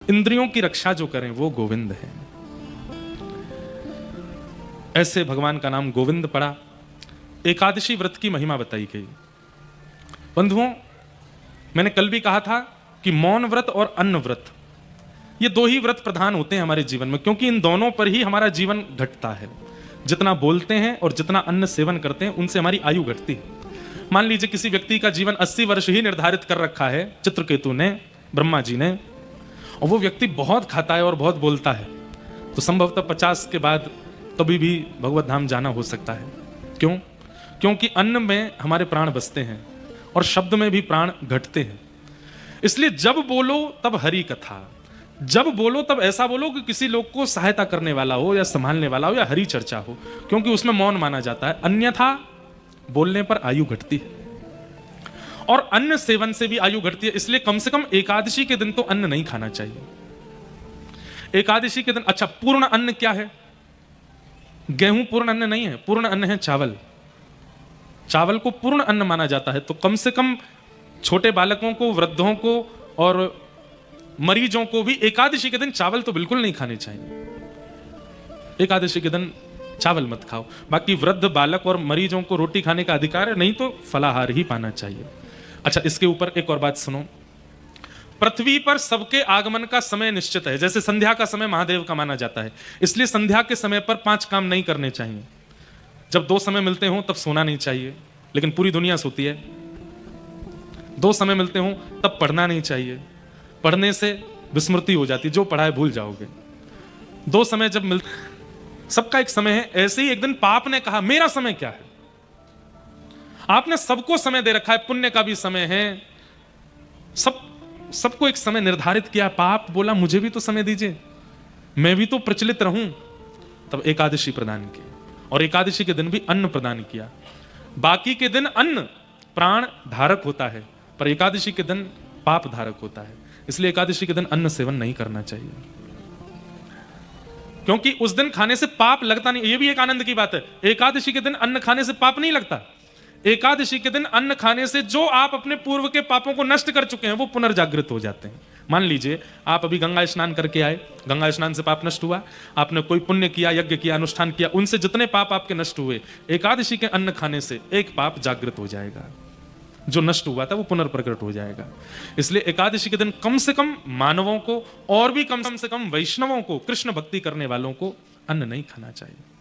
इंद्रियों की रक्षा जो करें वो गोविंद है। ऐसे भगवान का नाम गोविंद पड़ा। एकादशी व्रत की महिमा बताई गई। बंधुओं, मैंने कल भी कहा था कि मौन व्रत और अन्न व्रत, ये दो ही व्रत प्रधान होते हैं हमारे जीवन में, क्योंकि इन दोनों पर ही हमारा जीवन घटता है। जितना बोलते हैं और जितना अन्न सेवन करते हैं, उनसे हमारी आयु घटती है। मान लीजिए किसी व्यक्ति का जीवन 80 वर्ष ही निर्धारित कर रखा है चित्रकेतु ने, ब्रह्मा जी ने, और वो व्यक्ति बहुत खाता है और बहुत बोलता है, तो संभवतः 50 के बाद कभी भी भगवत धाम जाना हो सकता है। क्यों? क्योंकि अन्न में हमारे प्राण बसते हैं और शब्द में भी प्राण घटते हैं। इसलिए जब बोलो तब हरि कथा, जब बोलो तब ऐसा बोलो कि किसी लोग को सहायता करने वाला हो या संभालने वाला हो या हरि चर्चा हो, क्योंकि उसमें मौन माना जाता है। अन्यथा बोलने पर आयु घटती है और अन्न सेवन से भी आयु घटती है। इसलिए कम से कम एकादशी के दिन तो अन्न नहीं खाना चाहिए। एकादशी के दिन, अच्छा, पूर्ण अन्न क्या है? गेहूं पूर्ण अन्न नहीं है, पूर्ण अन्न है चावल। चावल को पूर्ण अन्न माना जाता है। तो कम से कम छोटे बालकों को, वृद्धों को और मरीजों को भी एकादशी के दिन चावल तो बिल्कुल नहीं खाने चाहिए। एकादशी के दिन चावल मत खाओ। बाकी वृद्ध, बालक और मरीजों को रोटी खाने का अधिकार है, नहीं तो फलाहार ही पाना चाहिए। अच्छा, इसके ऊपर एक और बात सुनो। पृथ्वी पर सबके आगमन का समय निश्चित है। जैसे संध्या का समय महादेव का माना जाता है, इसलिए संध्या के समय पर 5 काम नहीं करने चाहिए। जब 2 समय मिलते हो तब सोना नहीं चाहिए, लेकिन पूरी दुनिया सोती है। 2 समय मिलते हो तब पढ़ना नहीं चाहिए, पढ़ने से विस्मृति हो जाती, जो पढ़ा है भूल जाओगे। 2 समय जब मिलते, सबका एक समय है। ऐसे ही एक दिन पाप ने कहा मेरा समय क्या है? आपने सबको समय दे रखा है, पुण्य का भी समय है, सबको एक समय निर्धारित किया। पाप बोला मुझे भी तो समय दीजिए, मैं भी तो प्रचलित रहूं। तब एकादशी प्रदान की, और एकादशी के दिन भी अन्न प्रदान किया। बाकी के दिन अन्न प्राण धारक होता है, पर एकादशी के दिन पाप धारक होता है। इसलिए एकादशी के दिन अन्न सेवन नहीं करना चाहिए, क्योंकि उस दिन खाने से पाप लगता नहीं। यह भी एक आनंद की बात है, एकादशी के दिन अन्न खाने से पाप नहीं लगता। एकादशी के दिन अन्न खाने से जो आप अपने पूर्व के पापों को नष्ट कर चुके हैं वो पुनर्जागृत हो जाते हैं। मान लीजिए आप अभी गंगा स्नान करके आए, गंगा स्नान से पाप नष्ट हुआ, आपने कोई पुण्य किया, यज्ञ किया, अनुष्ठान किया, उनसे जितने पाप आपके नष्ट हुए, एकादशी के अन्न खाने से एक पाप जागृत हो जाएगा, जो नष्ट हुआ था वो पुनर्प्रकट हो जाएगा। इसलिए एकादशी के दिन कम से कम मानवों को, और भी कम से कम वैष्णवों को, कृष्ण भक्ति करने वालों को अन्न नहीं खाना चाहिए।